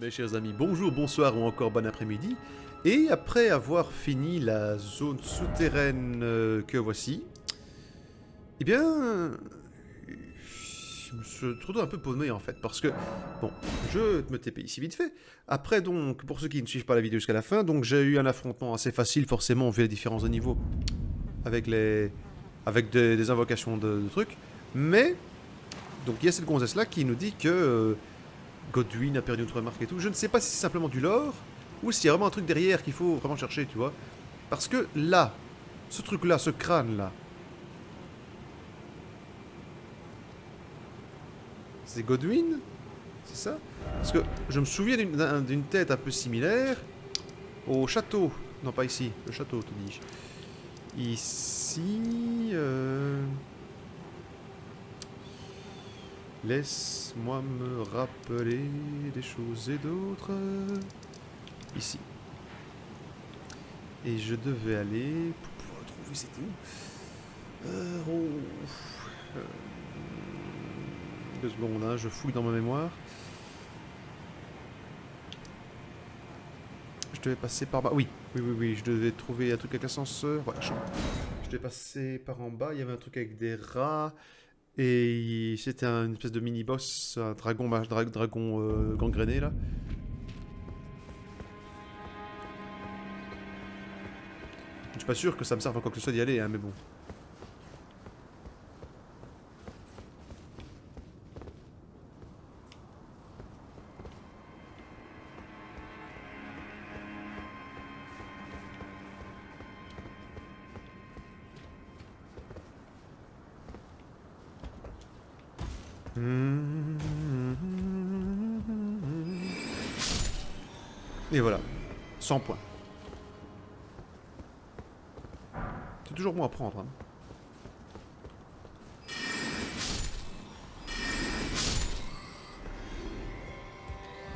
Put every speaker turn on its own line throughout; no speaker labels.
Mes chers amis, bonjour, bonsoir ou encore bon après-midi. Et après avoir fini la zone souterraine que voici, eh bien, je me retrouve un peu paumé en fait, parce que, bon, je me TP ici vite fait. Après donc, pour ceux qui ne suivent pas la vidéo jusqu'à la fin, donc j'ai eu un affrontement assez facile forcément vu les différences de niveau avec des invocations de trucs. Mais, donc il y a cette gonzesse là qui nous dit que Godwin a perdu notre marque et tout. Je ne sais pas si c'est simplement du lore ou s'il y a vraiment un truc derrière qu'il faut vraiment chercher, tu vois. Parce que là, ce truc-là, ce crâne-là, c'est Godwin. C'est ça. Parce que je me souviens d'une tête un peu similaire au château. Non, pas ici, le château, te dis-je. Ici... Laisse-moi me rappeler des choses et d'autres. Ici. Et je devais aller pour pouvoir trouver c'était où euh, 2 secondes, hein, je fouille dans ma mémoire. Je devais passer par bas. Oui, je devais trouver un truc avec l'ascenseur. Voilà, je devais passer par en bas. Il y avait un truc avec des rats. Et c'était une espèce de mini-boss, un dragon, dragon gangréné là. Je suis pas sûr que ça me serve à quoi que ce soit d'y aller, hein, mais bon. Et voilà, 100 points. C'est toujours bon à prendre. Hein.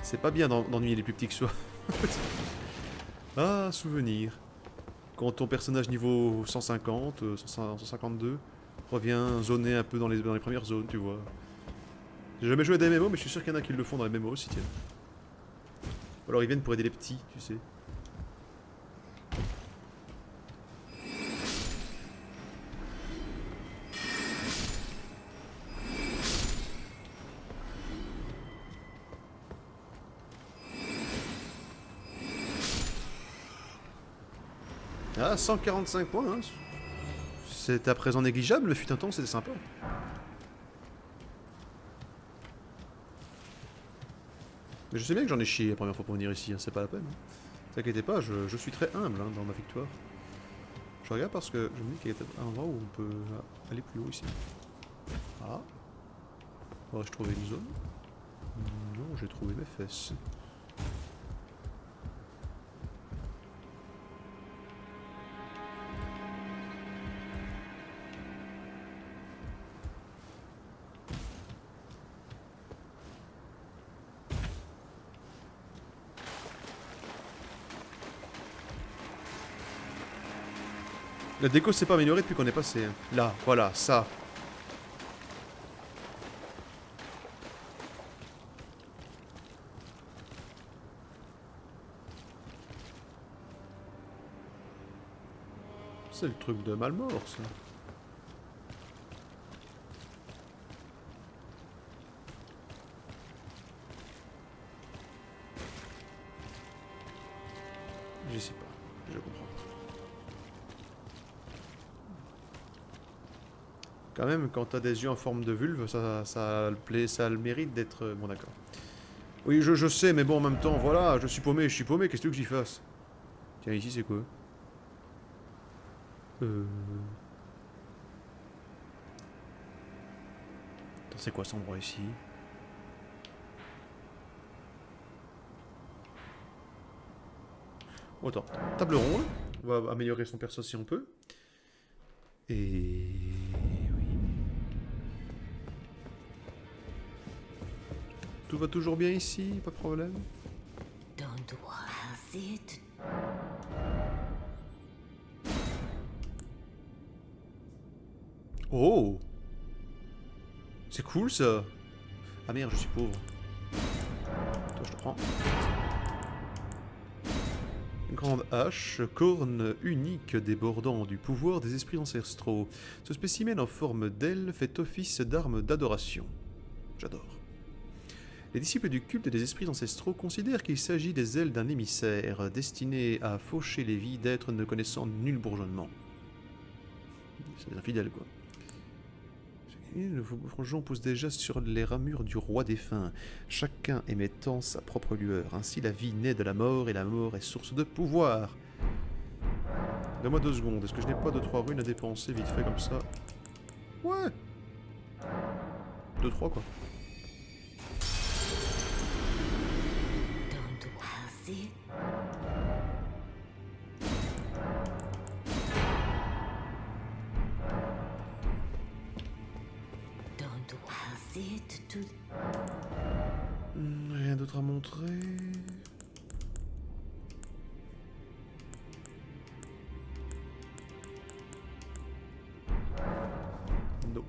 C'est pas bien d'ennuyer les plus petits que soi. Ah, souvenir. Quand ton personnage niveau 150, 152, revient zoner un peu dans les premières zones, tu vois. J'ai jamais joué à des MMO, mais je suis sûr qu'il y en a qui le font dans les MMO aussi, tiens. Ou alors ils viennent pour aider les petits, tu sais. Ah, 145 points, hein. C'est à présent négligeable, le fut un temps, c'était sympa. Mais je sais bien que j'en ai chié la première fois pour venir ici, hein, c'est pas la peine. Ne t'inquiétez pas, je suis très humble hein, dans ma victoire. Je regarde parce que je me dis qu'il y a peut-être un endroit où on peut aller plus haut ici. Ah. Aurais-je trouvé une zone? Non, j'ai trouvé mes fesses. La déco s'est pas améliorée depuis qu'on est passé. Hein. Là, voilà, ça. C'est le truc de Malmort, ça. Je sais pas, je comprends pas. Quand même, quand t'as des yeux en forme de vulve, ça a le mérite d'être... Bon, d'accord. Oui, je sais, mais bon, en même temps, voilà, je suis paumé, qu'est-ce que tu veux que j'y fasse? Tiens, ici, c'est quoi? Attends, c'est quoi cet endroit ici? Oh, attends, table ronde. On va améliorer son perso si on peut. Et... oui. Tout va toujours bien ici, pas de problème.
Don't was it?
Oh! C'est cool ça! Ah merde, je suis pauvre. Toi, je te prends. Grande hache, corne unique débordant du pouvoir des esprits ancestraux. Ce spécimen en forme d'aile fait office d'arme d'adoration. J'adore. Les disciples du culte des esprits ancestraux considèrent qu'il s'agit des ailes d'un émissaire, destiné à faucher les vies d'êtres ne connaissant nul bourgeonnement. C'est des infidèles, quoi. Le bourgeon pousse déjà sur les ramures du roi défunt, chacun émettant sa propre lueur. Ainsi la vie naît de la mort, et la mort est source de pouvoir. Donne-moi 2 secondes, est-ce que je n'ai pas 2-3 runes à dépenser vite fait comme ça? Ouais 2-3 quoi.
Don't was it? Don't was it to
Rien d'autre à montrer. Nope.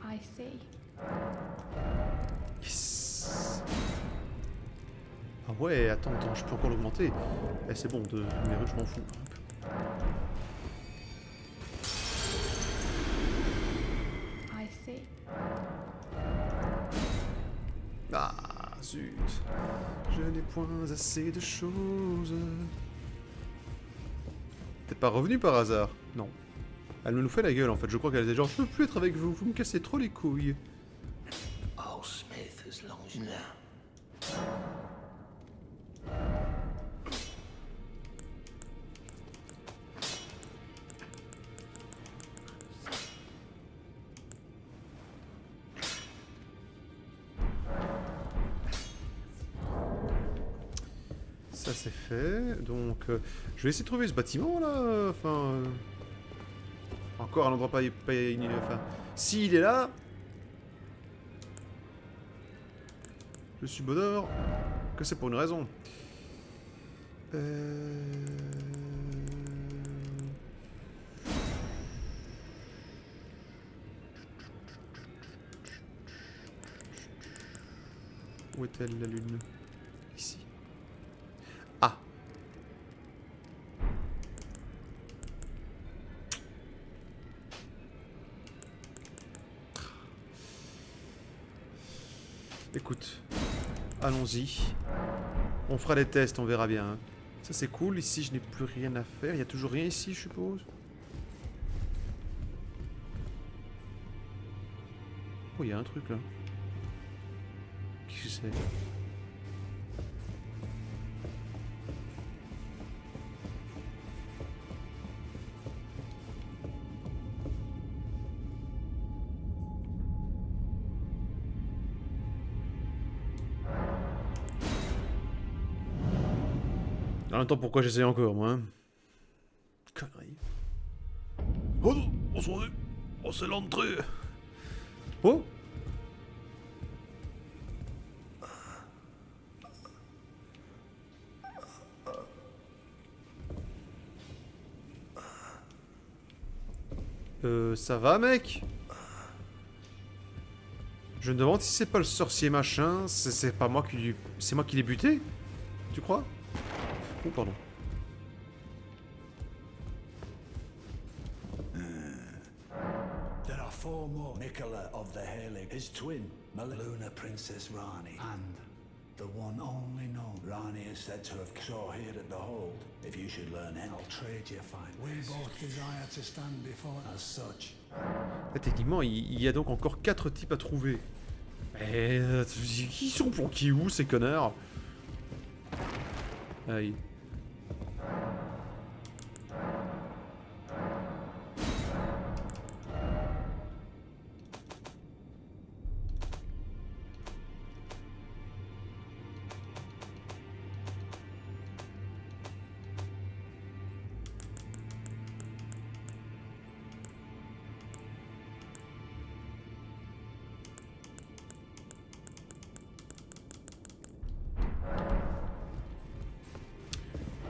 I see.
Yes. Ah ouais, attends, je peux encore l'augmenter. Eh, c'est bon, de mes runes, je m'en fous.
I see.
Ah, zut. Je n'ai point assez de choses. T'es pas revenu par hasard? Non. Elle me nous fait la gueule en fait, je crois qu'elle était genre, je peux plus être avec vous, vous me cassez trop les couilles.
I'll smith as long as you now.
Ça c'est fait, donc je vais essayer de trouver ce bâtiment là, enfin... encore un endroit pas enfin... S'il est là... Je suis bonheur que c'est pour une raison. Où est-elle la lune? Ici. Ah! Écoute, allons-y. On fera les tests, on verra bien. Ça c'est cool, ici je n'ai plus rien à faire. Il n'y a toujours rien ici, je suppose. Oh, il y a un truc là. Qu'est-ce que c'est? En même temps, pourquoi j'essaye encore, moi hein? Connerie. Oh non, on c'est l'entrée. Oh! Ça va, mec? Je me demande si c'est pas le sorcier machin, c'est pas moi qui... C'est moi qui l'ai buté? Tu crois? Oh, pardon.
There are 4 more. Nicola of the Halig, his twin, Maluna Princess Rani, and the one only known. Rani is said to have saw here at the hold. If you should learn it, I'll trade you fine. We both desire to stand before as such.
Là, techniquement, il y a donc encore 4 types à trouver. Mais... ils sont planqués où, ces connards? Aïe.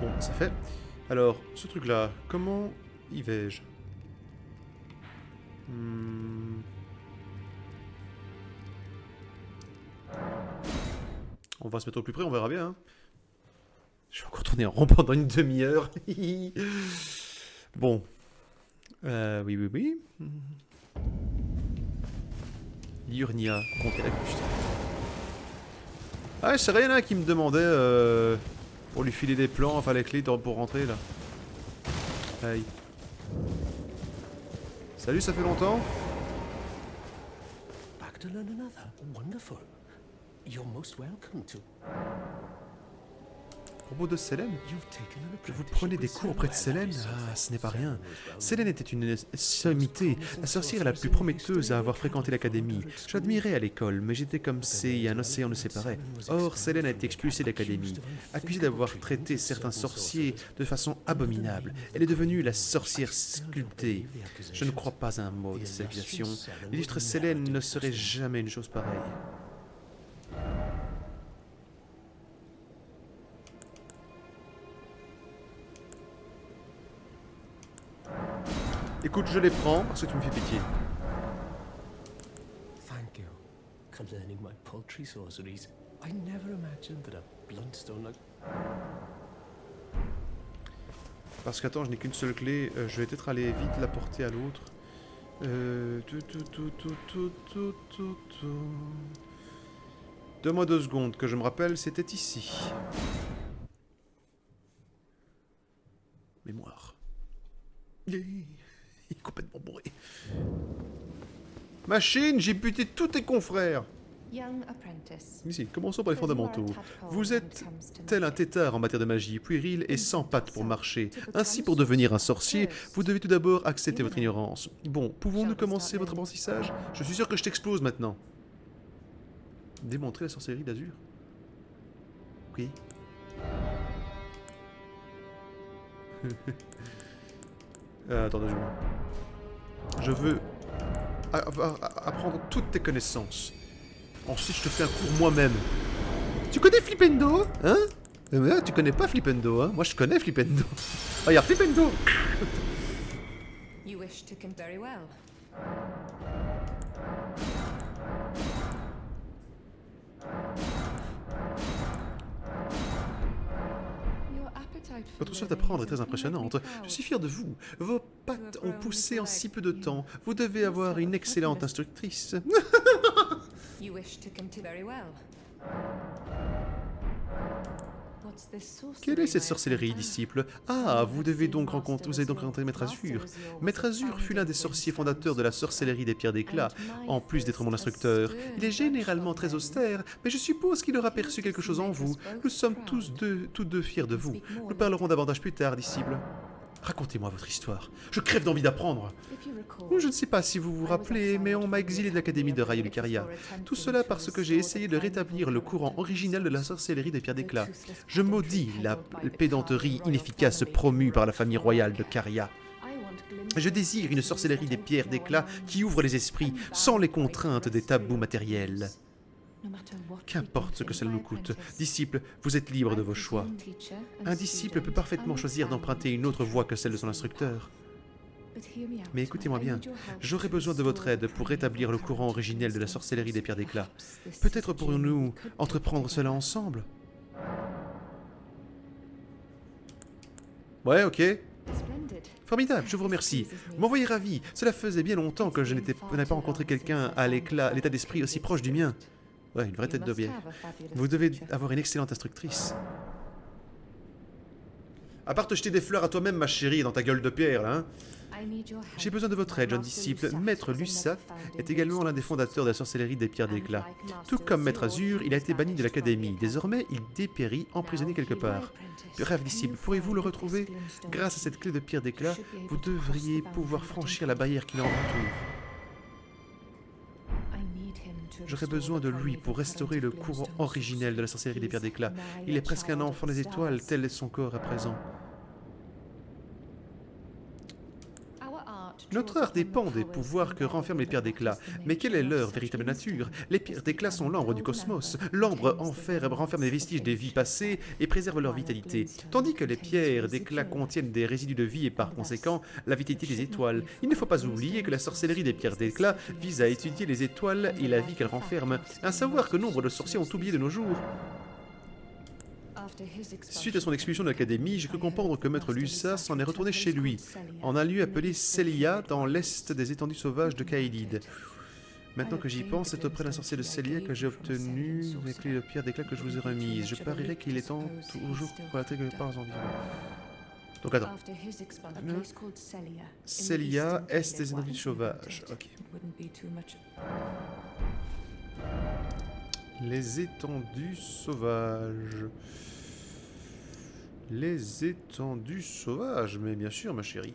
Bon, c'est fait. Alors, ce truc-là, comment y vais-je? On va se mettre au plus près, on verra bien. Hein. Je vais encore tourner en rond pendant une demi-heure. Bon. Oui. Liurnia, comté lacustre. Ah, c'est rien qui me demandait pour lui filer des plans, enfin les clés pour rentrer là. Aïe. Salut, ça fait longtemps?
Back to learn another. Wonderful. You're most welcome to.
À propos de Selene, vous prenez des cours auprès de Selene? Ah, ce n'est pas rien. Selene était une sommité, la sorcière la plus prometteuse à avoir fréquenté l'académie. J'admirais à l'école, mais j'étais comme si un océan nous séparait. Or, Selene a été expulsée de l'académie, accusée d'avoir traité certains sorciers de façon abominable. Elle est devenue la sorcière sculptée. Je ne crois pas à un mot de cette accusation. L'illustre Selene ne serait jamais une chose pareille. Écoute, je les prends parce que tu me fais pitié.
Thank you for learning my paltry sorceries. I never imagined that a bluntstone like.
Parce qu'attends, je n'ai qu'une seule clé. Je vais peut-être aller vite la porter à l'autre. Donne-moi 2 secondes, que je me rappelle, c'était ici. Mémoire. Il est complètement bourré. Machine, j'ai buté tous tes confrères.
Young apprentice.
Ici, commençons par les fondamentaux. Vous êtes tel un tétard en matière de magie, puéril et sans pattes pour marcher. Ainsi, pour devenir un sorcier, vous devez tout d'abord accepter votre ignorance. Bon, pouvons-nous commencer votre apprentissage? Je suis sûr que je t'explose maintenant. Démontrer la sorcellerie d'Azur? Oui. Attends 2 secondes. Je veux apprendre toutes tes connaissances. Ensuite, je te fais un cours moi-même. Tu connais Flipendo? Hein? Tu connais pas Flipendo, hein? Moi, je connais Flipendo. Regarde, Flipendo!
You wish to very well.
Votre soif d'apprendre est très impressionnante. Je suis fier de vous. Vos pattes ont poussé en si peu de temps. Vous devez avoir une excellente instructrice. Quelle est cette sorcellerie, disciple? Ah, vous avez donc rencontré Maître Azur. Maître Azur fut l'un des sorciers fondateurs de la sorcellerie des pierres d'éclat, en plus d'être mon instructeur. Il est généralement très austère, mais je suppose qu'il aura perçu quelque chose en vous. Nous sommes tous deux fiers de vous. Nous parlerons davantage plus tard, disciple. Racontez-moi votre histoire. Je crève d'envie d'apprendre. Je ne sais pas si vous vous rappelez, mais on m'a exilé de l'académie de Raya Lucaria. Tout cela parce que j'ai essayé de rétablir le courant original de la sorcellerie des pierres d'éclat. Je maudis la pédanterie inefficace promue par la famille royale de Caria. Je désire une sorcellerie des pierres d'éclat qui ouvre les esprits sans les contraintes des tabous matériels. Qu'importe ce que cela nous coûte, disciple, vous êtes libre de vos choix. Un disciple peut parfaitement choisir d'emprunter une autre voie que celle de son instructeur. Mais écoutez-moi bien, j'aurai besoin de votre aide pour rétablir le courant originel de la sorcellerie des pierres d'éclat. Peut-être pourrions-nous entreprendre cela ensemble? Ouais, ok. Formidable, je vous remercie. Vous m'envoyez ravi. Cela faisait bien longtemps que je n'avais pas rencontré quelqu'un à l'état d'esprit aussi proche du mien. Ouais, une vraie tête de bière. Vous devez avoir une excellente instructrice. À part te jeter des fleurs à toi-même, ma chérie, dans ta gueule de pierre, là, hein. J'ai besoin de votre aide, jeune disciple. Maître Lussat est également l'un des fondateurs de la sorcellerie des pierres d'éclat. Tout comme Maître Azur, il a été banni de l'académie. Désormais, il dépérit, emprisonné quelque part. Bref, disciple, pourriez-vous le retrouver? Grâce à cette clé de pierre d'éclat, vous devriez pouvoir franchir la barrière qui l'entoure. J'aurais besoin de lui pour restaurer le courant originel de la sorcellerie des pierres d'éclat. Il est presque un enfant des étoiles, tel est son corps à présent. Notre art dépend des pouvoirs que renferment les pierres d'éclat. Mais quelle est leur véritable nature? Les pierres d'éclat sont l'ambre du cosmos. L'ambre renferme des vestiges des vies passées et préserve leur vitalité. Tandis que les pierres d'éclat contiennent des résidus de vie et par conséquent la vitalité des étoiles. Il ne faut pas oublier que la sorcellerie des pierres d'éclat vise à étudier les étoiles et la vie qu'elles renferment. Un savoir que nombre de sorciers ont oublié de nos jours. Suite à son expulsion de l'académie, j'ai cru comprendre que Maître Lussa s'en est retourné chez lui, en un lieu appelé Celia, dans l'est des étendues sauvages de Kaelid. Maintenant que j'y pense, c'est auprès d'un sorcier de Celia que j'ai obtenu les clés de pierre d'éclat que je vous ai remises. Je parierais qu'il est temps toujours relaté quelque part environ. Donc attends. Celia, est des étendues sauvages. Ok. Les étendues sauvages. Les étendues sauvages, mais bien sûr, ma chérie.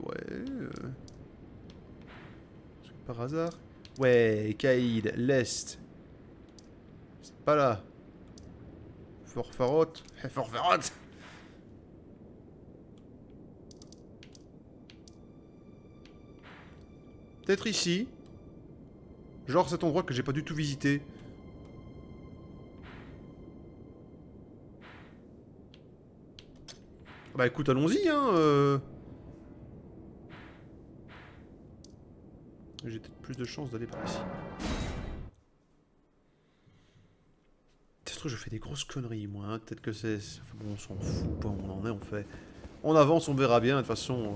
Ouais. Par hasard. Ouais, Kaïd, l'Est. C'est pas là. Forfaroth. Forfaroth. Peut-être ici. Genre cet endroit que j'ai pas du tout visité. Bah écoute, allons-y, hein. J'ai peut-être plus de chance d'aller par ici. Peut-être que je fais des grosses conneries, moi. Hein. Peut-être que c'est... Enfin, bon, on s'en fout. Pas où on en est, on fait... On avance, on verra bien. De toute façon...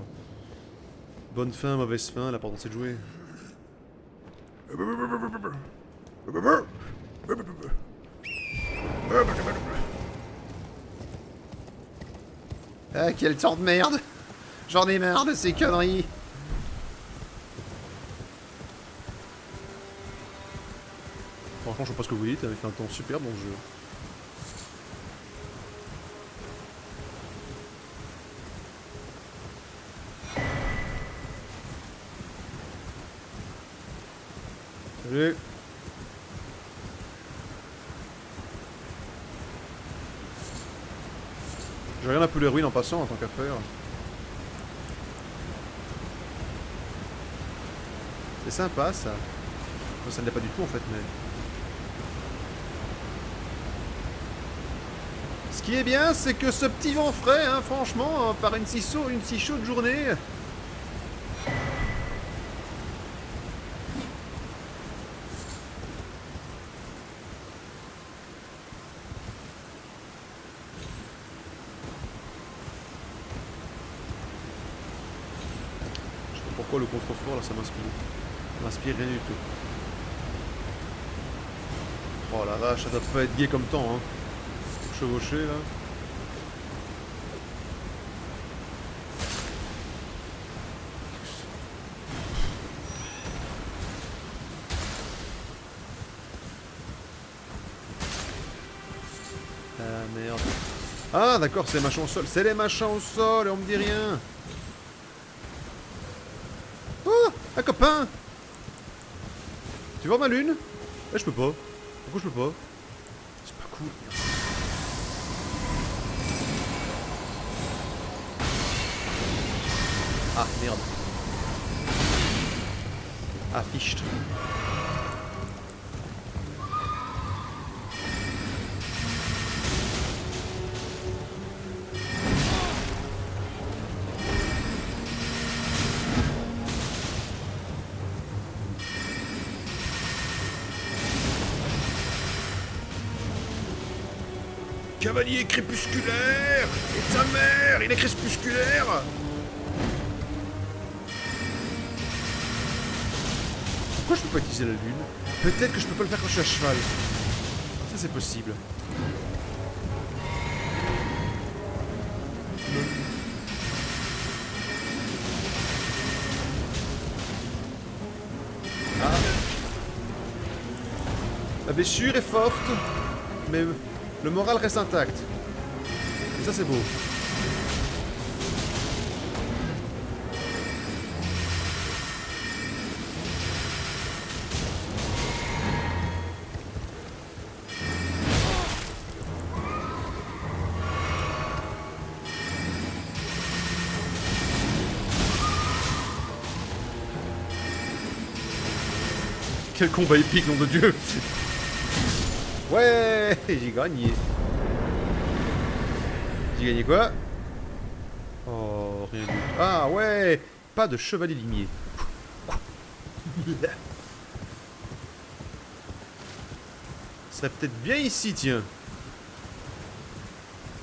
Bonne fin, mauvaise fin. L'important, c'est de jouer. Ah, quel temps de merde! J'en ai marre de ces conneries! Franchement, je sais pas ce que vous dites, il fait un temps super dans ce jeu. Salut! Je regarde un peu les ruines en passant en tant qu'affaire. C'est sympa ça. Enfin, ça ne l'est pas du tout en fait, mais... Ce qui est bien, c'est que ce petit vent frais, hein, franchement, par une si chaude journée... Pourquoi le contrefort là ça m'inspire rien du tout. Oh la vache, ça doit pas être gai comme temps hein. Chevaucher là. Ah merde. Ah d'accord, c'est les machins au sol. C'est les machins au sol et on me dit rien. Un copain! Tu vois ma lune? Eh, je peux pas. Pourquoi je peux pas? C'est pas cool. Ah, merde. Ah, fichte. Cavalier crépusculaire! Et ta mère! Il est crépusculaire! Pourquoi je peux pas utiliser la lune? Peut-être que je peux pas le faire quand je suis à cheval. Ça c'est possible. Ah. La blessure est forte, mais... le moral reste intact. Et ça c'est beau. Quel combat épique, nom de Dieu! Ouais, j'ai gagné. J'ai gagné quoi? Oh, rien du tout. Ah ouais, pas de chevalier limier. Ce serait peut-être bien ici, tiens.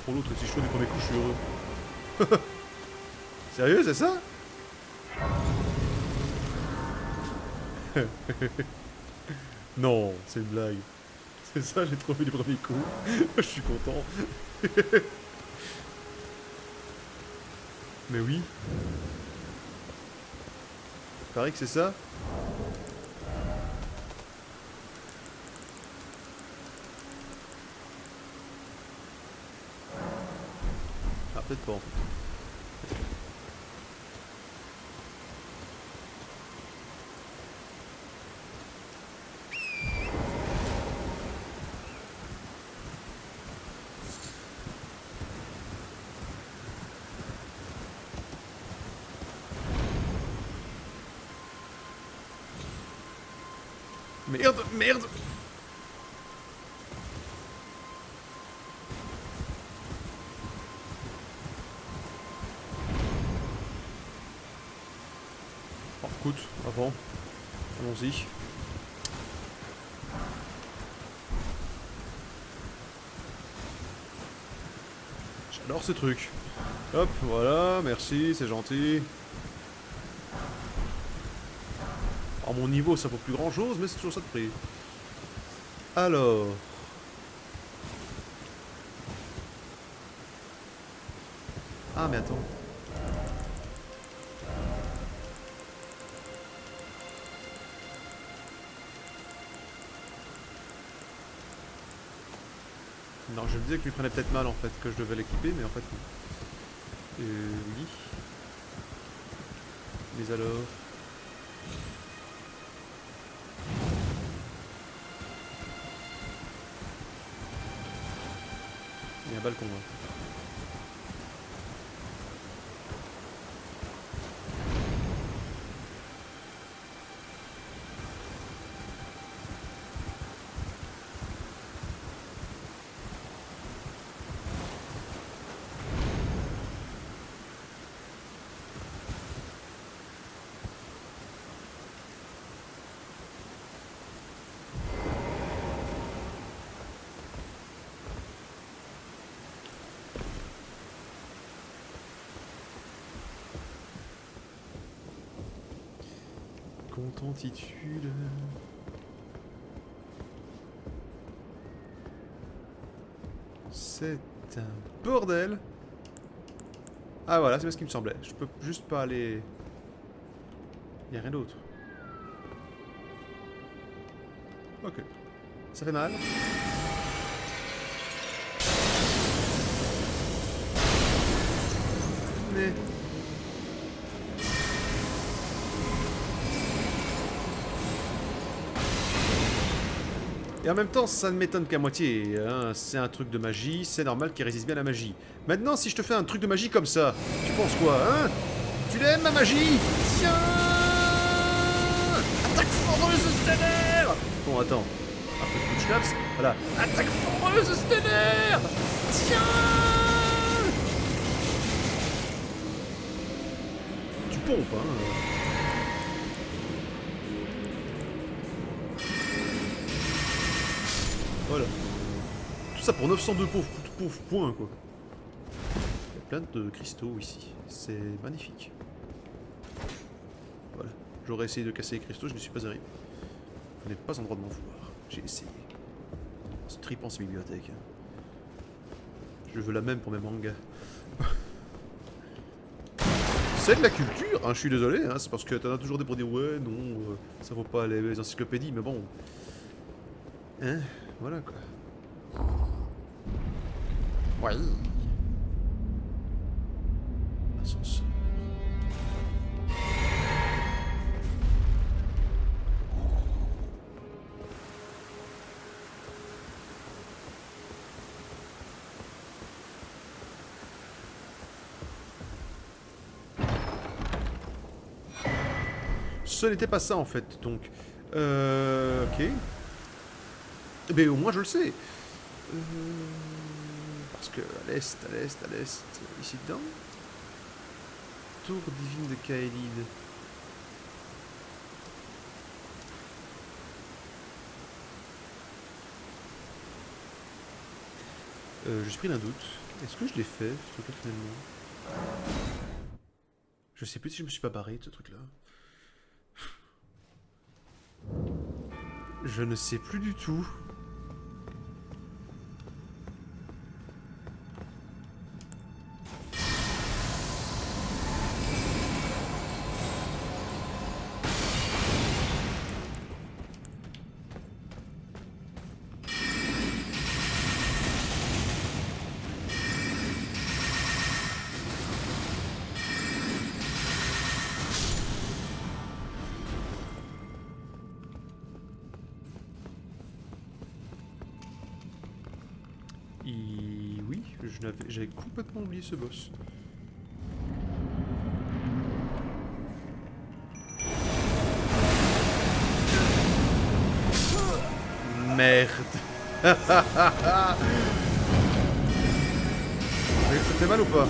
pour l'autre. Si je trouve du premier coup, je suis heureux. Sérieux, c'est ça? Non, c'est une blague. C'est ça, j'ai trouvé du premier coup. Je suis content. Mais oui. Pareil que c'est ça. Ah, peut-être pas en fait. Merde, merde. Oh, écoute, avant. Allons-y. J'adore ce truc. Hop, voilà, merci, c'est gentil. À mon niveau, ça vaut plus grand chose, mais c'est toujours ça de prix. Alors. Ah, mais attends. Non, je me disais que lui prenait peut-être mal en fait, que je devais l'équiper, mais en fait non. Oui. Mais alors. Il y a un balcon là. Contentitude. C'est un bordel. Ah voilà, c'est bien ce qui me semblait. Je peux juste pas aller... Il n'y a rien d'autre. Ok. Ça fait mal. Mais... Et en même temps, ça ne m'étonne qu'à moitié, hein. C'est un truc de magie, c'est normal qu'il résiste bien à la magie. Maintenant, si je te fais un truc de magie comme ça, tu penses quoi, hein? Tu l'aimes, ma magie? Tiens! Attaque foreuse stellaire! Bon, attends. Un peu de coup de schlaps. Voilà. Attaque foreuse stellaire! Tiens! Tu pompes, hein. Voilà. Tout ça pour 902 pauvres points, quoi. Il y a plein de cristaux ici. C'est magnifique. Voilà. J'aurais essayé de casser les cristaux, je ne suis pas arrivé. Je n'ai pas en droit de m'en vouloir. J'ai essayé. C'est trippant ces bibliothèques. Je veux la même pour mes mangas. C'est de la culture, hein, je suis désolé, hein, c'est parce que t'en as toujours des pour dire ouais, non, ça vaut pas les encyclopédies, mais bon. Hein, voilà quoi. Oui. Ascenseur. Ce n'était pas ça en fait, donc... ok. Mais au moins je le sais. Parce que à l'est, ici dedans. Tour divine de Kaelid. Je suis pris d'un doute. Est-ce que je l'ai fait, ce truc-là, finalement? Je sais plus si je me suis pas barré de ce truc-là. Je ne sais plus du tout. Oui, j'avais complètement oublié ce boss. Merde. C'était mal ou pas?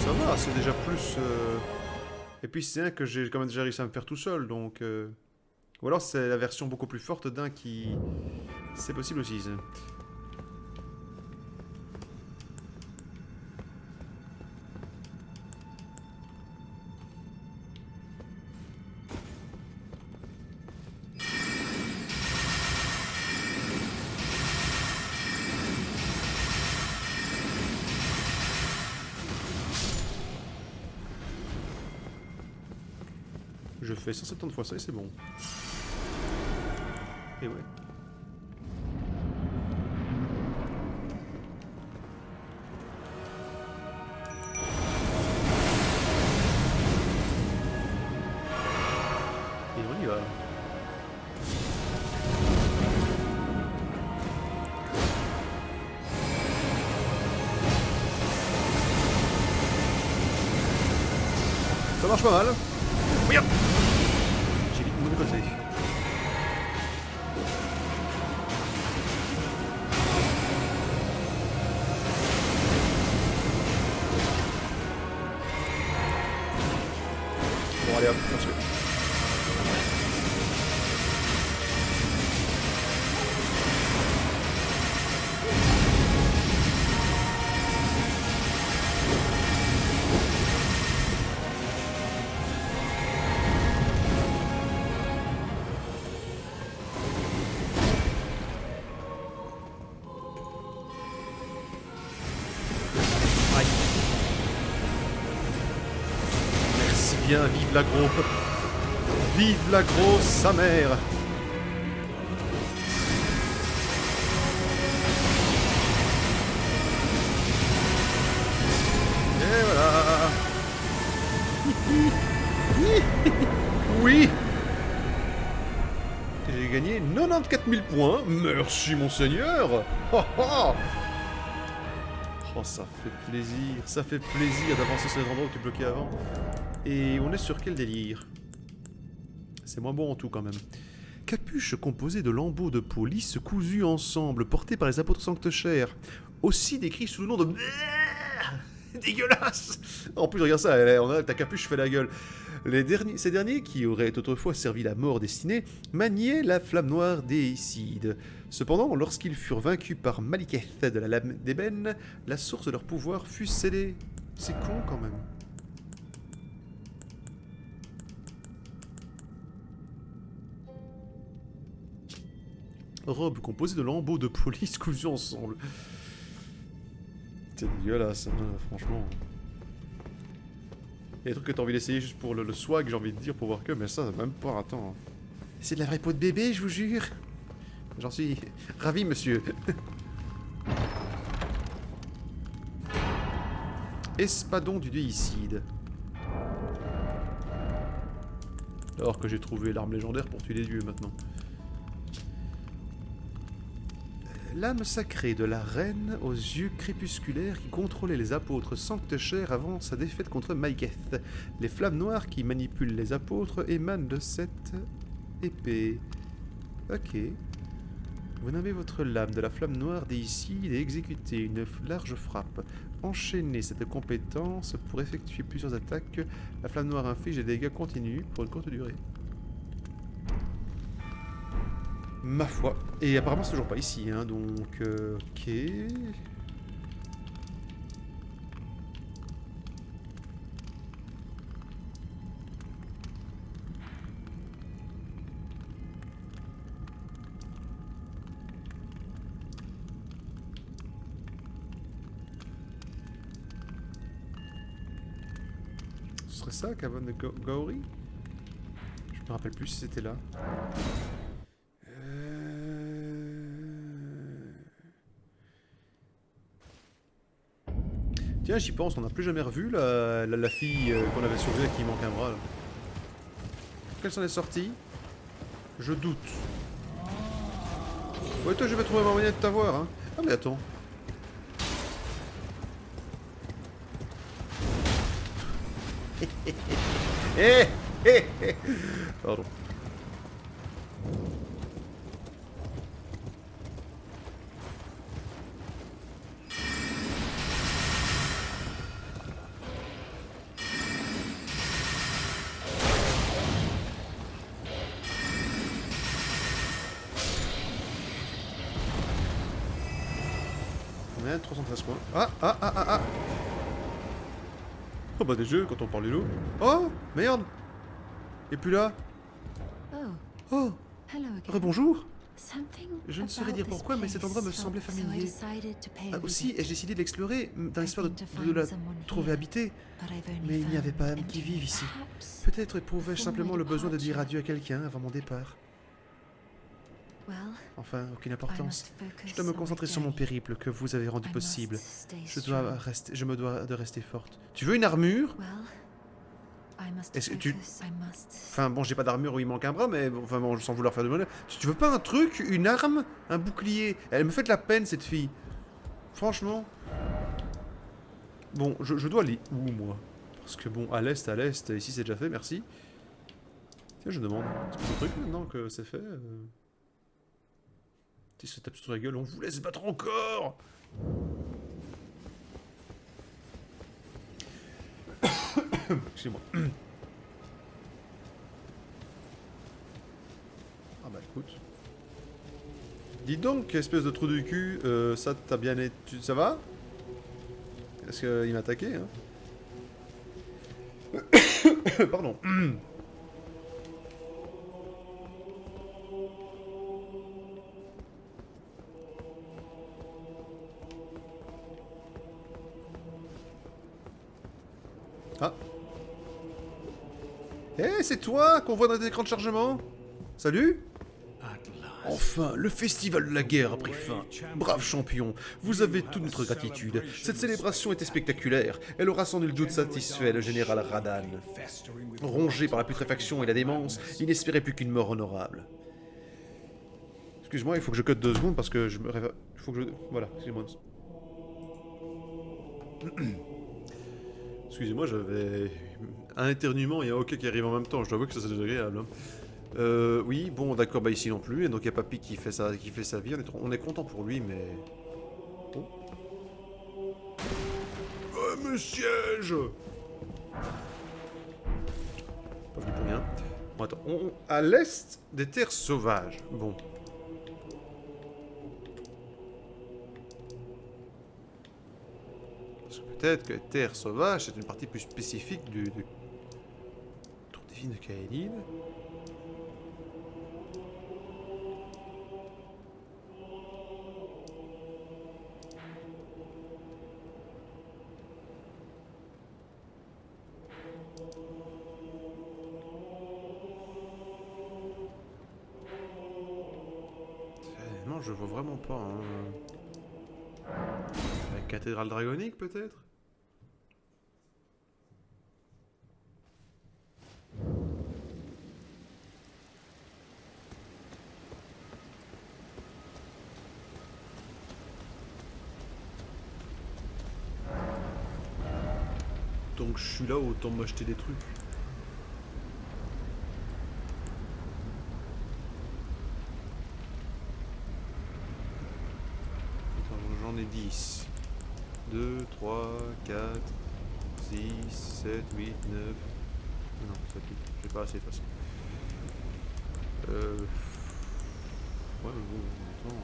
Ça va, c'est déjà plus... Et puis c'est un que j'ai quand même déjà réussi à me faire tout seul, donc... Ou alors c'est la version beaucoup plus forte d'un qui... C'est possible aussi, ça. Je fais 170 fois ça et c'est bon. Et ouais. Et on y va. Ça marche pas mal. Oui. J'ai vite mauvais côté. Bon allez hop, merci. Merci bien, vive l'agro. Vive l'agro, sa mère. Et voilà. Oui. J'ai gagné 94 000 points. Merci, monseigneur. Oh, oh. Oh, ça fait plaisir d'avancer sur les endroits où tu es bloqué avant. Et on est sur quel délire? C'est moins bon en tout quand même. Capuche composée de lambeaux de peau lisse cousus ensemble, portés par les apôtres sanctuaires. Aussi décrit sous le nom de... Dégueulasse. En plus, regarde ça, on a ta capuche fait la gueule. Ces derniers, qui auraient autrefois servi la mort destinée, maniaient la flamme noire des Icides. Cependant, lorsqu'ils furent vaincus par Maliketh de la lame d'ébène, la source de leur pouvoir fut scellée. C'est con quand même. Robe composée de lambeaux de police cousus ensemble. C'est dégueulasse, hein, franchement. Il y a des trucs que t'as envie d'essayer juste pour le swag, j'ai envie de dire, pour voir que, mais ça, même pas, attends. C'est de la vraie peau de bébé, je vous jure. J'en suis ravi, monsieur. Espadon du déicide. Alors que j'ai trouvé l'arme légendaire pour tuer des dieux maintenant. L'âme sacrée de la reine aux yeux crépusculaires qui contrôlait les apôtres sanctuaires avant sa défaite contre Maliketh. Les flammes noires qui manipulent les apôtres émanent de cette épée. Ok. Vous nommez votre lame de la flamme noire des Icides et exécutez une large frappe. Enchaînez cette compétence pour effectuer plusieurs attaques. La flamme noire inflige des dégâts continus pour une courte durée. Ma foi. Et apparemment c'est toujours pas ici, hein, donc... ok... Ce serait ça, Cavern de Gaori? Je me rappelle plus si c'était là. Tiens, j'y pense, on n'a plus jamais revu la fille qu'on avait sauvée et qui manque un bras. Là. Qu'elle s'en est sortie? Je doute. Ouais, toi, je vais trouver ma moyen de t'avoir. Hein. Ah, mais attends. Pardon. On est à 313 points. Ah. Oh bah des jeux quand on parle du loup. Oh merde. Et puis là.
Oh,
Oh
hello again.
rebonjour.
Something
Je ne saurais
about
dire
this
pourquoi, mais cet endroit me
place
semblait
felt- so I
familier.
decided to pay a
Ah, aussi,
visit.
ai-je décidé de l'explorer dans l'espoir
I've been to
de la
find someone
trouver
here,
habitée.
but I've only
Mais il n'y avait pas
found
âme qui
empty.
vive ici.
Perhaps-
Peut-être éprouvais-je
before
simplement
my
le besoin de dire
departure.
adieu à quelqu'un avant mon départ.
Well,
Enfin, aucune
I
importance.
must focus
Je dois me
on my
concentrer sur mon
journey.
périple que vous avez rendu
I
possible.
must stay strong.
Je me dois de rester forte. Tu veux une armure?
Well, I must
Est-ce que tu-
focus. I must.
Enfin bon, j'ai pas d'armure où il manque un bras, mais bon, enfin bon, sans vouloir faire de mal. Tu veux pas un truc, une arme, un bouclier? Elle me fait de la peine cette fille. Franchement. Bon, je dois aller où moi? Parce que bon, à l'est, ici c'est déjà fait, merci. Tiens, je demande. C'est pas un truc maintenant que c'est fait. Tu se tape sur la gueule, on vous laisse battre encore. Excusez-moi. Ah bah écoute. Dis donc, espèce de trou du cul, ça t'a bien été... Ça va? Est-ce qu'il m'a attaqué, hein? Pardon. Ah. Eh, c'est toi qu'on voit dans les écrans de chargement? Salut? Enfin, le festival de la guerre a pris fin. Brave champion, vous avez toute notre gratitude. Cette célébration était spectaculaire. Elle aura sans nul doute satisfait le général Radan. Rongé par la putréfaction et la démence, il n'espérait plus qu'une mort honorable. Excuse-moi, il faut que je cut 2 secondes parce que je me réveille. Il faut que je... Voilà, excusez-moi. Excusez-moi, j'avais un éternuement et un hockey qui arrive en même temps. Je dois avouer que ça c'est désagréable. Hein. Oui, bon, d'accord, bah ici non plus. Et donc il y a Papy qui fait sa vie. On est content pour lui, mais... Oh. Oh, me siège. Pas venu pour rien. Bon, attends. À l'est des terres sauvages. Bon. Parce que peut-être que les terres sauvages, c'est une partie plus spécifique du Tour divine de Kaelid. Non, je vois vraiment pas. Hein. La cathédrale dragonique, peut-être? Donc je suis là, autant m'acheter des trucs. J'en ai 10. 2, 3, 4, 6, 7, 8, 9. Non, 7, 8. J'ai pas assez de toute façon. Ouais, mais bon, en même temps...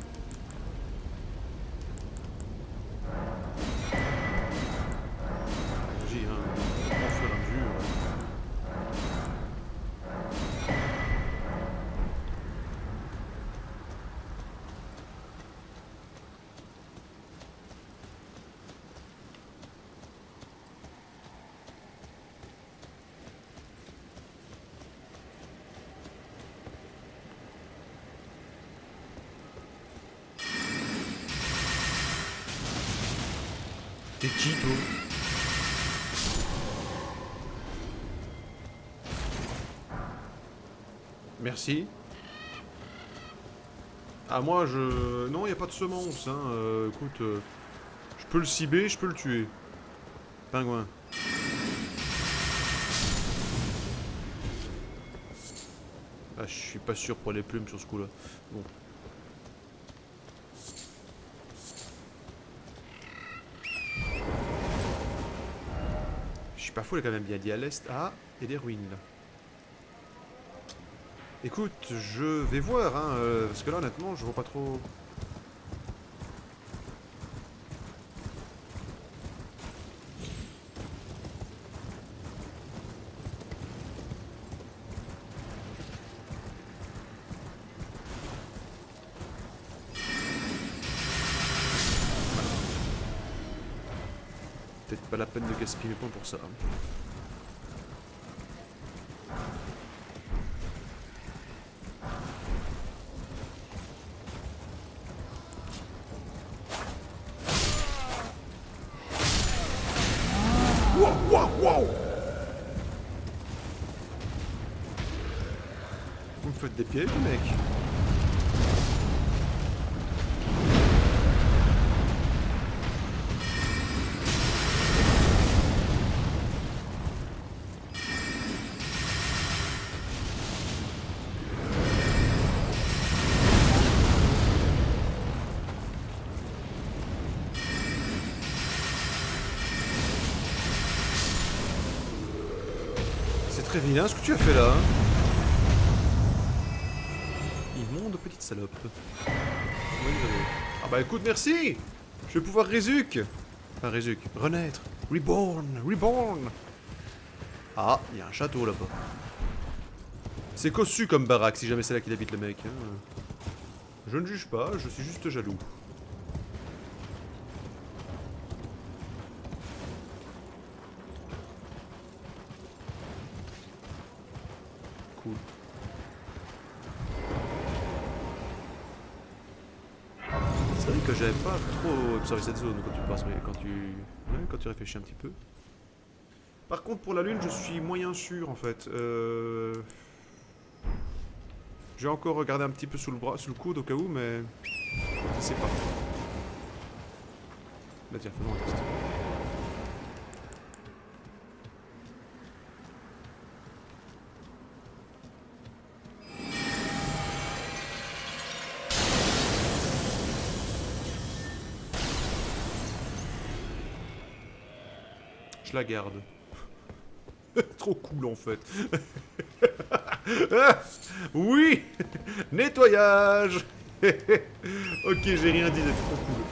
Vas-y, hein, au fur et à mesure. T'es qui, toi? Merci. Ah, moi, je... Non, y a pas de semence, hein. Écoute, je peux le cibler, je peux le tuer. Pingouin. Ah, je suis pas sûr pour les plumes sur ce coup-là. Bon. Je suis pas fou, il a quand même bien dit à l'est. Ah, et des ruines là. Écoute, je vais voir, hein, parce que là honnêtement, je vois pas trop. Peut-être pas la peine de gaspiller mes points pour ça. Vous me faites des pièges, mec. C'est très vilain ce que tu as fait là. Hein. Immonde petite salope. Oui, ah bah écoute, merci. Je vais pouvoir résuc. Enfin résuc, renaître. Reborn, reborn. Ah, il y a un château là-bas. C'est cossu comme baraque si jamais c'est là qu'il habite le mec. Hein. Je ne juge pas, je suis juste jaloux. Cool. C'est vrai que j'avais pas trop observé cette zone quand tu passes, mais quand tu réfléchis un petit peu. Par contre, pour la lune, je suis moyen sûr en fait. Je vais encore regarder un petit peu sous le bras, sous le coude au cas où, mais je sais pas. Là, tiens, faisons un test. Je la garde. Trop cool en fait. Oui. Nettoyage. Ok, j'ai rien dit d'être trop cool.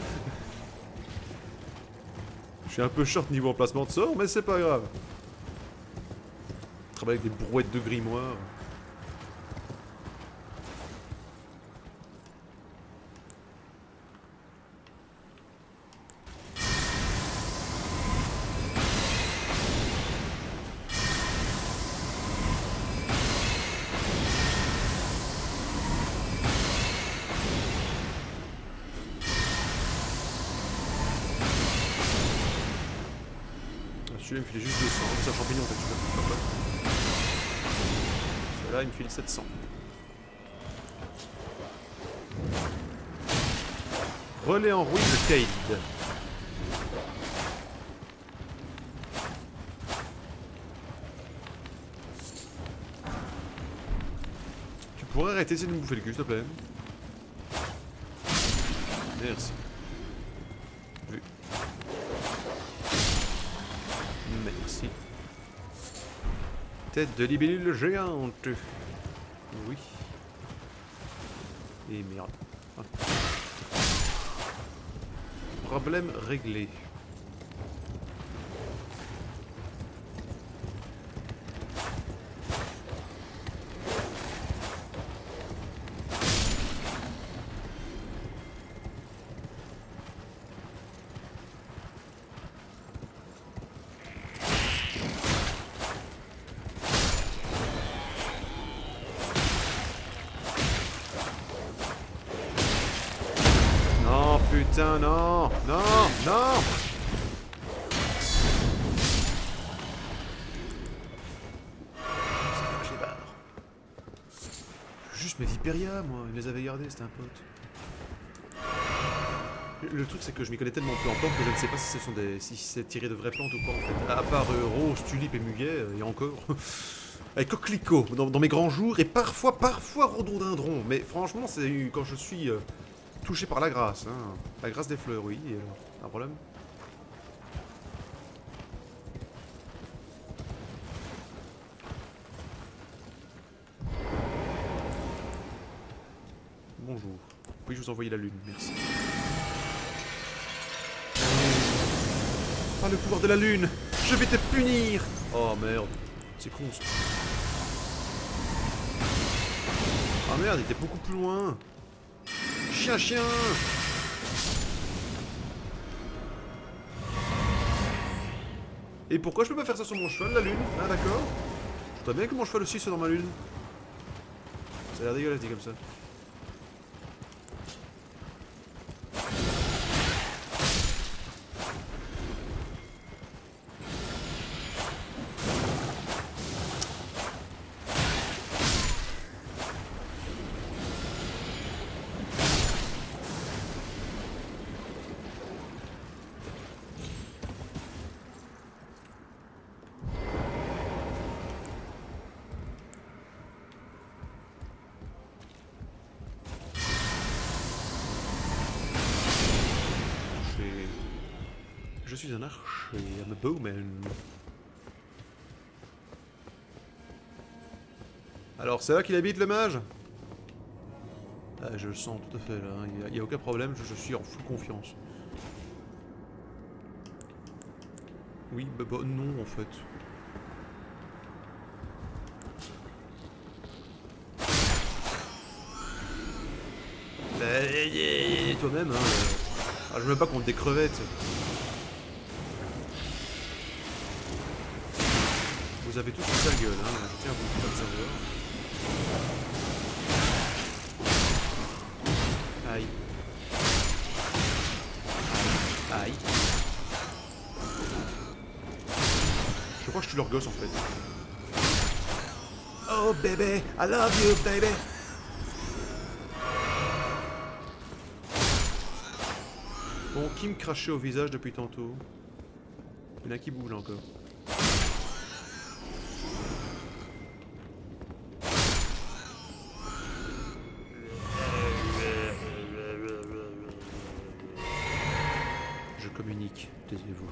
Je suis un peu short niveau emplacement de sort, mais c'est pas grave. Je travaille avec des brouettes de grimoire. Celui-là il me filait juste 200, c'est un champignon peut-être, je sais pas. Celui-là il me file 700. Relais en ruine de Cade. Tu pourrais arrêter de me bouffer le cul s'il te plaît. Merci. Vu. Merci. Tête de libellule géante. Oui. Et merde. Ah. Problème réglé. Putain, non! Non! Non! C'est je les barre. Juste mes Viperia, moi. Il me les avait gardés, c'était un pote. Le truc, c'est que je m'y connais tellement peu en plantes que je ne sais pas si ce sont des... si c'est tiré de vraies plantes ou pas, en fait. À part rose, tulipe et muguet, et encore... Avec coquelicot dans mes grands jours, et parfois rhododendron. Mais franchement, c'est quand je suis... touché par la grâce, hein. La grâce des fleurs, oui. Un problème. Bonjour. Puis-je vous envoyer la lune? Merci. Ah, le pouvoir de la lune! Je vais te punir! Oh merde. C'est con ça. Ah merde, il était beaucoup plus loin. Chien! Et pourquoi je peux pas faire ça sur mon cheval, la lune? Ah d'accord. Je voudrais bien que mon cheval aussi soit dans ma lune. Ça a l'air dégueulasse dit comme ça. Je suis un archer, I'm a bowman. Alors, c'est là qu'il habite le mage? Ah, je le sens tout à fait là, il n'y a aucun problème, je suis en full confiance. Oui, bah non en fait. Bah, toi-même, hein. Ah, je me bats contre des crevettes. Vous avez tous une sale gueule, hein. Je tiens à vous le savoir. Aïe. Aïe. Je crois que je tue leur gosse en fait. Oh bébé, I love you baby. Bon, qui me crachait au visage depuis tantôt? Il y en a qui bouge encore. Taisez-vous.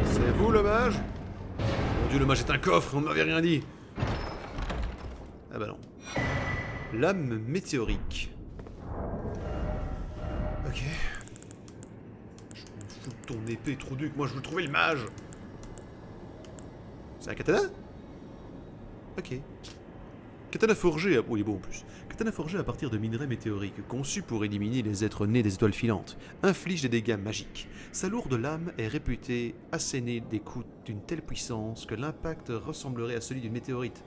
C'est vous le mage? Mon dieu, le mage est un coffre, on ne m'avait rien dit. Ah bah non. Lame météorique. Ok. Je m'en fous de ton épée, trou duc, moi je veux trouver le mage. C'est un katana? Ok. Katana forgé, oui bon en plus. Katana forgé à partir de minerais météoriques, conçu pour éliminer les êtres nés des étoiles filantes, inflige des dégâts magiques. Sa lourde lame est réputée asséner des coups d'une telle puissance que l'impact ressemblerait à celui d'une météorite.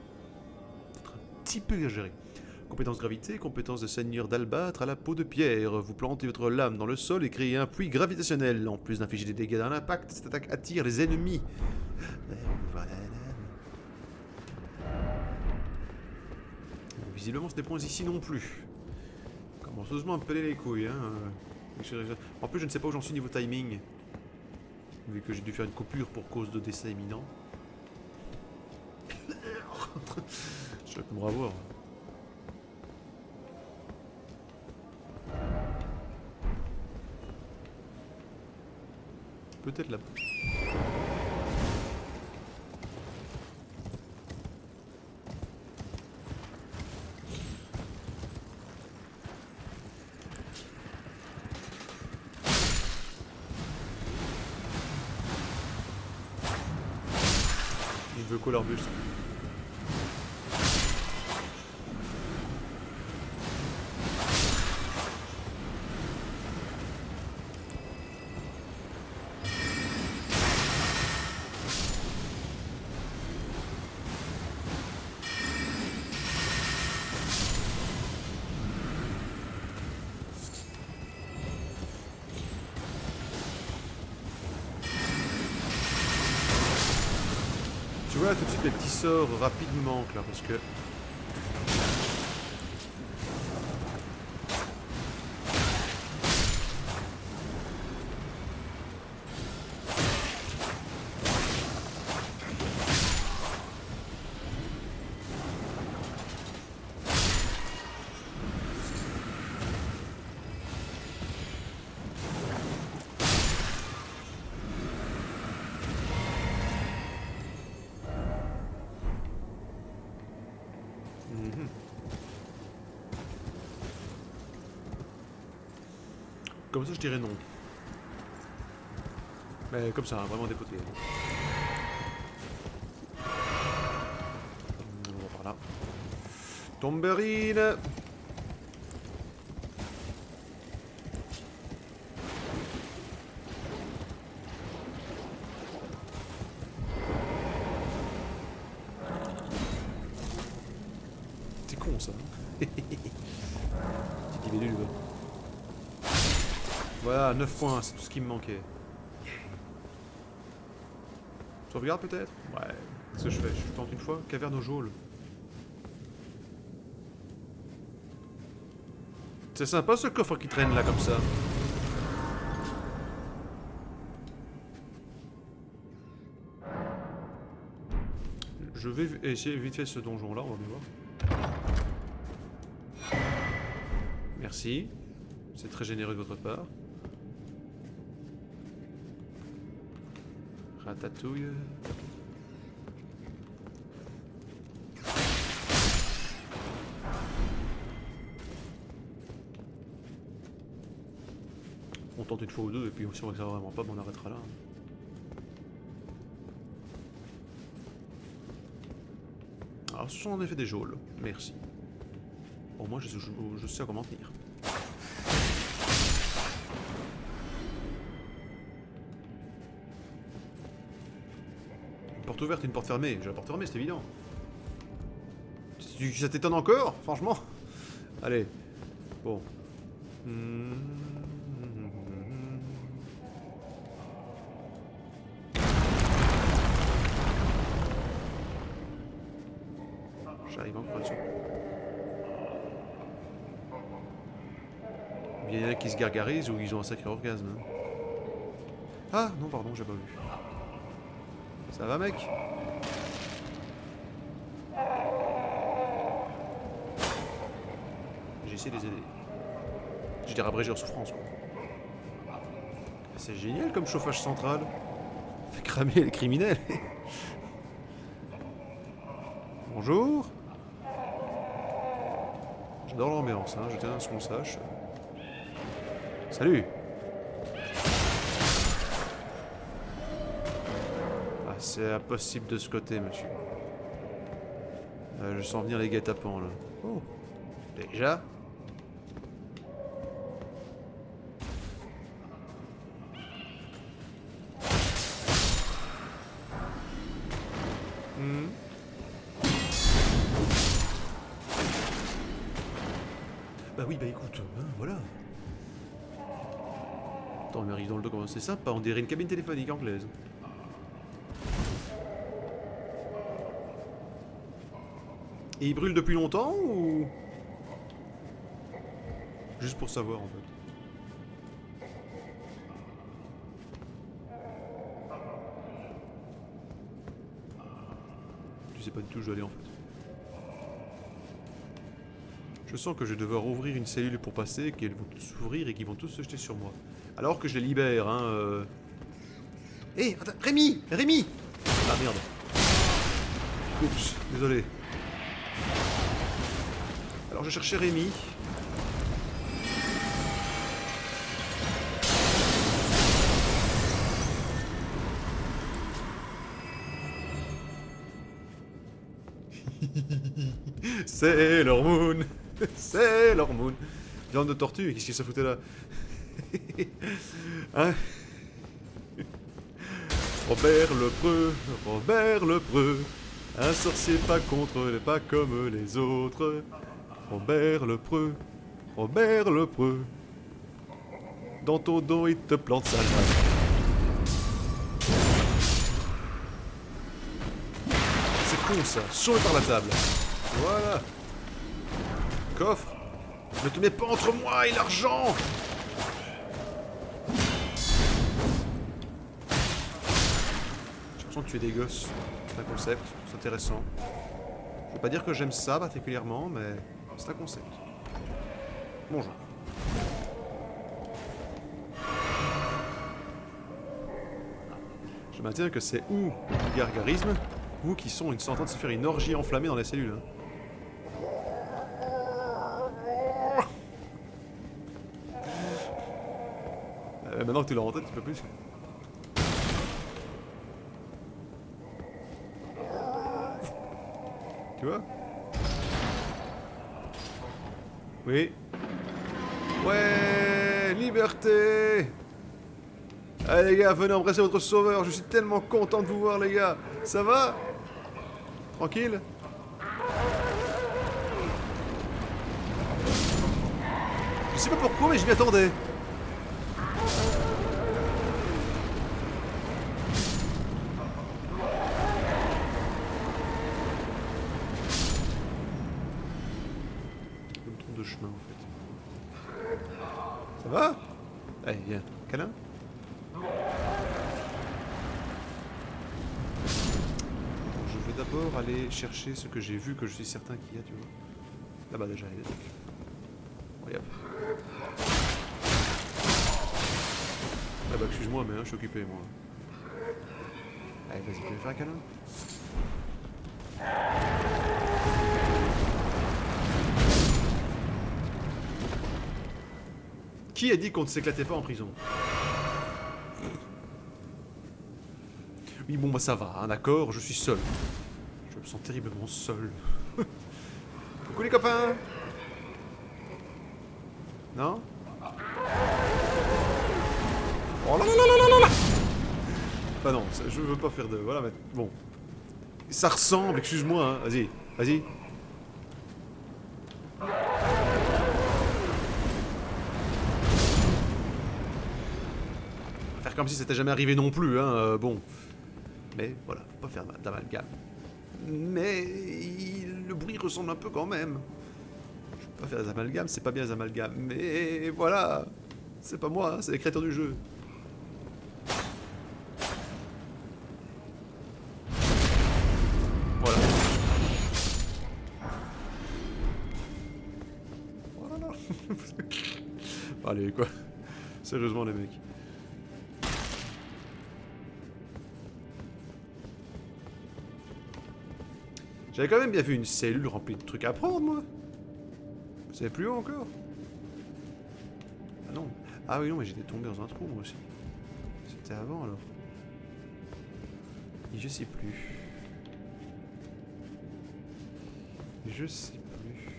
C'est un petit peu exagéré. Compétence gravité, compétence de seigneur d'albâtre à la peau de pierre. Vous plantez votre lame dans le sol et créez un puits gravitationnel. En plus d'infliger des dégâts d'un impact, cette attaque attire les ennemis. Voilà. Visiblement, ce n'est point ici non plus. Commence heureusement à me peler les couilles. Hein. En plus, je ne sais pas où j'en suis niveau timing. Vu que j'ai dû faire une coupure pour cause de décès imminent. Je vais me revoir. Peut-être là-bas. Il veut quoi l'arbuste? Tu vois tout de suite les petits sorts rapides manquent là parce que... Comme ça je dirais non. Mais comme ça, hein, vraiment dépoté. On va par là. Tomberine. C'est con ça. Petit libellule. Voilà, 9 points, c'est tout ce qui me manquait. Sauvegarde peut-être? Ouais, qu'est-ce que je fais? Je tente une fois? Caverne au geôle. C'est sympa ce coffre qui traîne là comme ça. Je vais essayer vite fait ce donjon là, on va bien voir. Merci. C'est très généreux de votre part. Ratatouille. On tente une fois ou deux et puis si on ne voit vraiment pas, on arrêtera là. Alors ce sont en effet des geôles, merci. Au moins je sais à comment tenir. Une porte ouverte et une porte fermée. J'ai la porte fermée, c'est évident. Ça t'étonne encore, franchement? Allez. Bon. J'arrive encore là-dessus. Bien, il y en a qui se gargarisent ou ils ont un sacré orgasme. Hein. Ah, non, pardon, j'ai pas vu. Ça va, mec? J'ai essayé de les aider. Je dirais abréger leur souffrance, quoi. C'est génial comme chauffage central. Fait cramer les criminels. Bonjour. J'adore l'ambiance, hein, je tiens à ce qu'on le sache. Salut. Ah, c'est impossible de ce côté, monsieur. Je sens venir les guet-apens, là. Oh. Déjà? Bah oui, bah écoute, hein, voilà. Attends, il m'arrive dans le dos, comment c'est sympa, on dirait une cabine téléphonique anglaise. Et il brûle depuis longtemps ou... Juste pour savoir en fait. Je sais pas du tout où je dois aller en fait. Je sens que je vais devoir ouvrir une cellule pour passer, qu'elles vont tous s'ouvrir et qu'ils vont tous se jeter sur moi. Alors que je les libère, hein. Hé, attends, Rémi! Rémi! Ah merde. Oups, désolé. Alors je cherchais Rémi. C'est leur moon. C'est leur moon. Viande de tortue, qu'est-ce qu'il se foutait là? Hein? Robert Lepreux, Robert Lepreux. Un sorcier pas contre, pas comme les autres. Robert Lepreux, Robert Lepreux. Dans ton dos, il te plante sa main. C'est con ça, sauve par la table. Voilà. Coffre. Ne te mets pas entre moi et l'argent. J'ai l'impression de tuer des gosses. C'est un concept, c'est intéressant. Je veux pas dire que j'aime ça particulièrement, mais c'est un concept. Bonjour. Je maintiens que c'est ou du gargarisme, ou qui sont en train de se faire une orgie enflammée dans les cellules. Hein. Maintenant que tu l'as en tête, tu peux plus. Tu vois? Oui. Ouais, liberté! Allez les gars, venez embrasser votre sauveur, je suis tellement content de vous voir les gars. Ça va? Tranquille? Je sais pas pourquoi, mais je m'y attendais. Je me trompe de chemin en fait. Ça va? Allez, viens. Câlin? Je vais d'abord aller chercher ce que j'ai vu, que je suis certain qu'il y a, tu vois. Là-bas déjà, il y a des trucs. Regarde. Ah bah excuse-moi, mais hein, je suis occupé, moi. Allez, vas-y, tu veux me faire un câlin? Qui a dit qu'on ne s'éclatait pas en prison? Oui, bon, bah ça va, hein, d'accord, je suis seul. Je me sens terriblement seul. Coucou les copains! Non? Oh là là là là là là! Bah non, ça, je veux pas faire de... Voilà, mais bon. Ça ressemble, excuse-moi, hein. Vas-y, vas-y. Faire comme si c'était jamais arrivé non plus, hein, bon. Mais voilà, faut pas faire d'amalgame. Mais le bruit ressemble un peu quand même. Je peux pas faire des amalgames, c'est pas bien les amalgames. Mais voilà, c'est pas moi, hein, c'est les créateurs du jeu. Voilà. Voilà. Allez quoi. Sérieusement les mecs. J'avais quand même bien vu une cellule remplie de trucs à prendre, moi. C'est plus haut encore. Ah non. Ah oui, non, mais j'étais tombé dans un trou, moi aussi. C'était avant, alors. Et je sais plus. Je sais plus.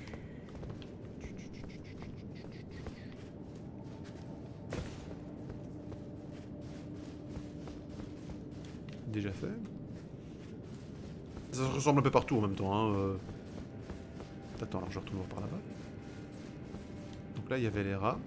Déjà fait? Ça se ressemble un peu partout en même temps. Hein. Attends, alors je retourne voir par là-bas. Donc là, il y avait les rats.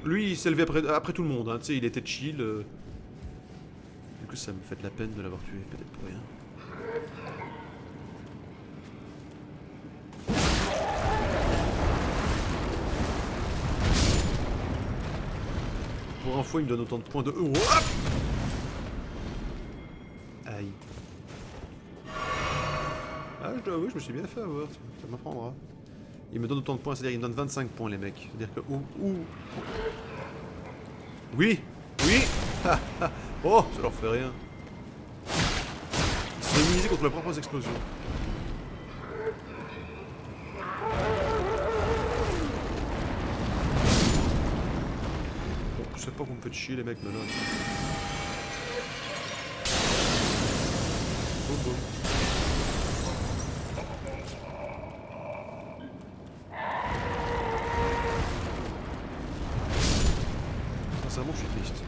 Lui, il s'est levé après tout le monde. Hein. Tu sais, il était chill. Du coup, ça me fait de la peine de l'avoir tué, peut-être pour rien. Pour info, il me donne autant de points de... Oh, aïe. Ah, oui, je me suis bien fait avoir, ça m'apprendra. Il me donne autant de points, c'est-à-dire il me donne 25 points, les mecs. C'est-à-dire que... Oui. Oui. Oh, ça leur fait rien. Ils sont immunisés contre leurs propres explosions. sais pas que vous me faites chier les mecs maintenant. Boum boum. Sincèrement, je suis triste.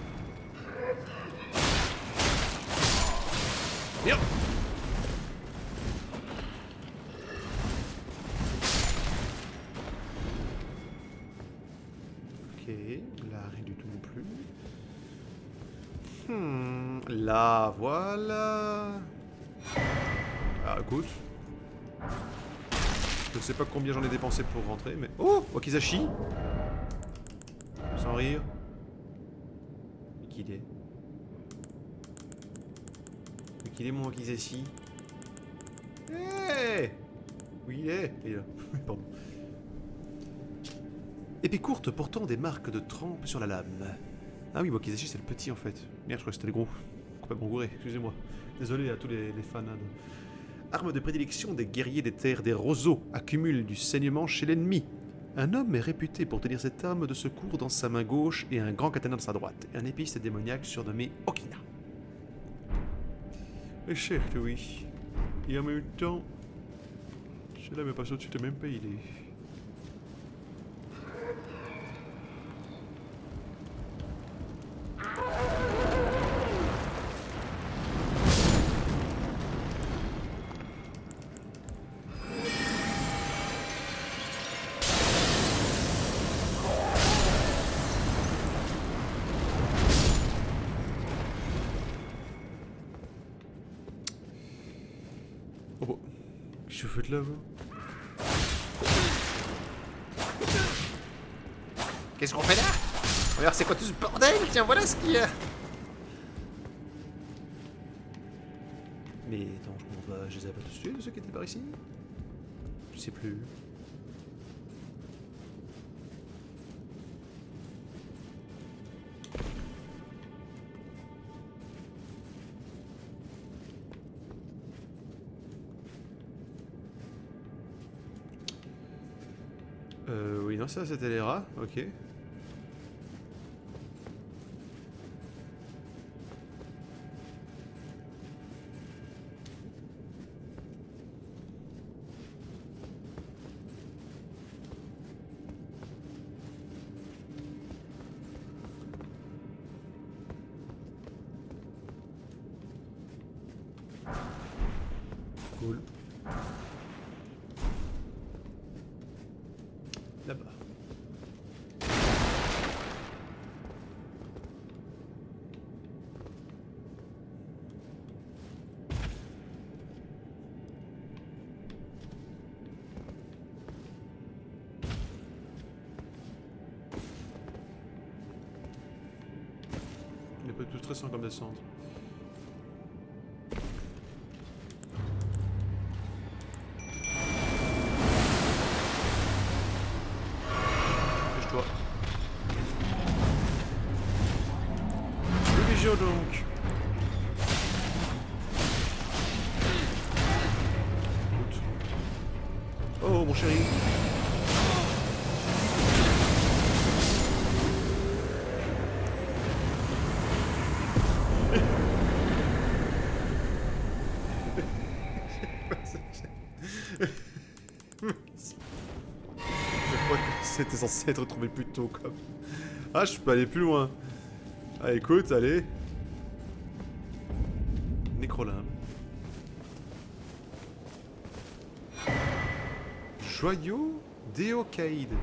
Merde. Ok, là rien du tout non plus. Là, voilà. Ah, écoute. Je ne sais pas combien j'en ai dépensé pour rentrer, mais... Oh, Wakizashi. Sans rire. Mais qui il est? Mais qui est mon Wakizashi? Hey! Oui, il est. Il est là. Pardon. Épée courte portant des marques de trempe sur la lame. Ah oui, Wakizashi c'est le petit en fait. Merde, je crois que c'était le gros. Complètement gouré, excusez-moi. Désolé à tous les fans. Arme de prédilection des guerriers des terres des roseaux, accumule du saignement chez l'ennemi. Un homme est réputé pour tenir cette arme de secours dans sa main gauche et un grand katana dans sa droite. Et un épiste démoniaque surnommé Okina. Et certes, oui. Et en même temps, cela me passe au-dessus de même pas idée. Oh bon. Qu'est-ce que vous faites là, vous? Qu'est-ce qu'on fait là? Regarde, c'est quoi tout ce bordel? Tiens, voilà ce qu'il y a. Mais attends, je comprends pas. Je les avais pas tous tués, ceux qui étaient par ici? Je sais plus. Oui, non, ça c'était les rats, ok. Cool. Là-bas. Il n'est pas tout stressant comme descente. Dépêche-toi. Le Vigio donc. Écoute. Oh mon chéri. Je crois que c'était censé être retrouvé plus tôt comme. Ah, je peux aller plus loin. Ah, écoute, allez. Nécrolimbe. Joyau d'Éocaïde.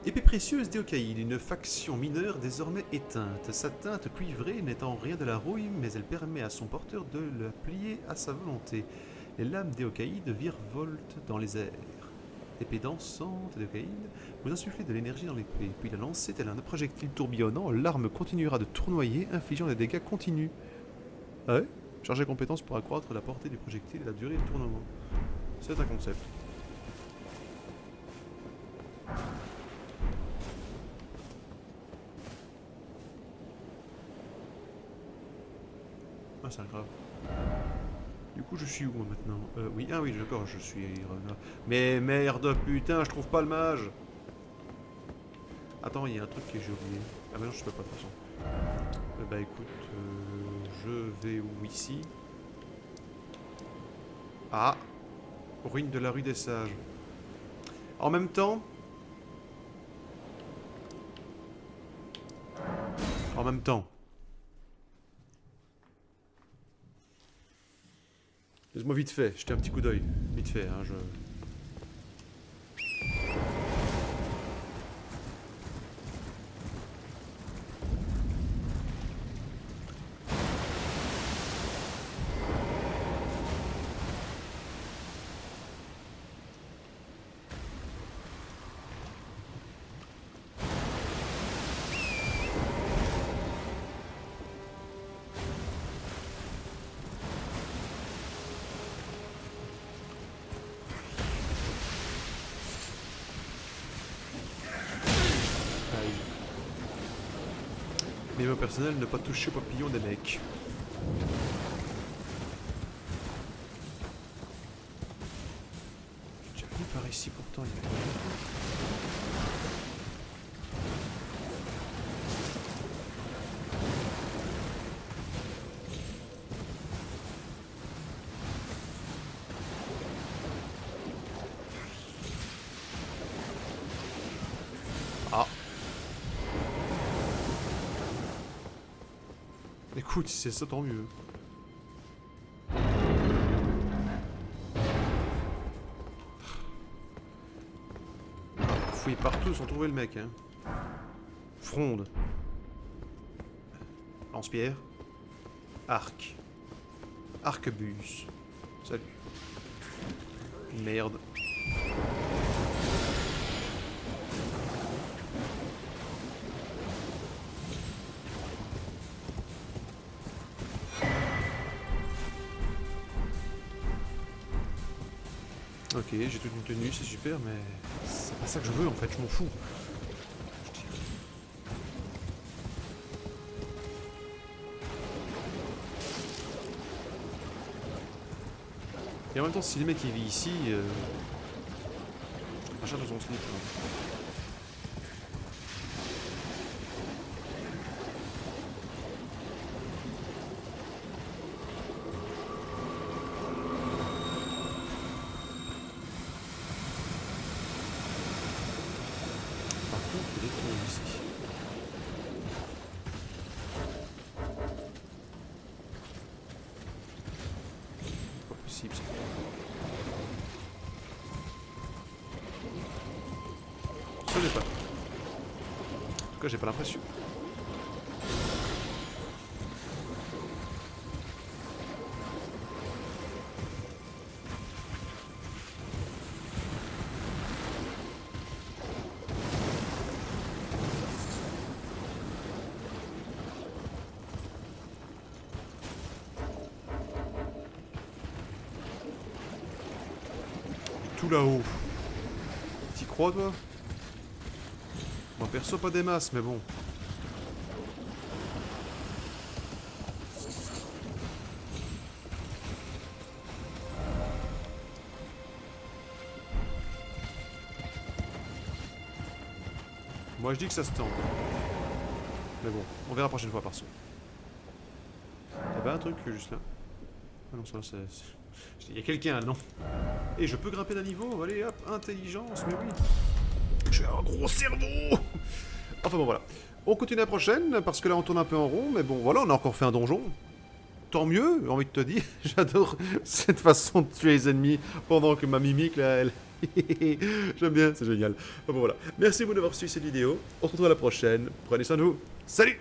Épée précieuse d'Éocaïde, une faction mineure désormais éteinte. Sa teinte cuivrée n'étant rien de la rouille, mais elle permet à son porteur de la plier à sa volonté. Les lames d'Éocaïde virevoltent dans les airs. Épée dansante d'Éocaïde, vous insufflez de l'énergie dans l'épée, puis la lancez tel un projectile tourbillonnant, l'arme continuera de tournoyer, infligeant des dégâts continus. Ah ouais? Chargez compétence pour accroître la portée du projectile et la durée du tournement. C'est un concept. Ah, c'est grave. Du coup, je suis où moi, maintenant? Oui, ah oui, d'accord, je suis... Mais merde, putain, je trouve pas le mage. Attends, il y a un truc que j'ai oublié. Ah bah non, je peux pas de toute façon. Bah écoute, je vais où ici? Ah, ruine de la rue des Sages. En même temps... En même temps... Laisse-moi vite fait, jeter un petit coup d'œil. Vite fait, hein, je... Mais au personnel, ne pas toucher au papillon des mecs. J'ai déjà venu par ici pourtant, il y a... Ah. Écoute, si c'est ça, tant mieux. Fouiller partout sans trouver le mec, hein. Fronde. Lance-pierre. Arc. Arquebuse. Salut. Merde. Ok, j'ai toute une tenue, c'est super, mais c'est pas ça que je veux en fait, je m'en fous. Et en même temps, si le mec il vit ici, achat dans son slip. Par contre, il est tombé ici. C'est pas possible ça. Ce n'est pas. En tout cas, j'ai pas l'impression. Tout là-haut. T'y crois, toi? Moi, perso, pas des masses, mais bon. Moi, je dis que ça se tente. Mais bon, on verra la prochaine fois, perso. Y'a pas un truc juste là? Ah non, ça, c'est... Il y a quelqu'un, non? Et je peux grimper d'un niveau? Allez, hop, intelligence, mais oui. J'ai un gros cerveau. Enfin bon, voilà. On continue la prochaine, parce que là, on tourne un peu en rond. Mais bon, voilà, on a encore fait un donjon. Tant mieux, j'ai envie de te dire. J'adore cette façon de tuer les ennemis pendant que ma mimique, là, elle... J'aime bien, c'est génial. Enfin bon, voilà. Merci beaucoup d'avoir suivi cette vidéo. On se retrouve à la prochaine. Prenez soin de vous. Salut!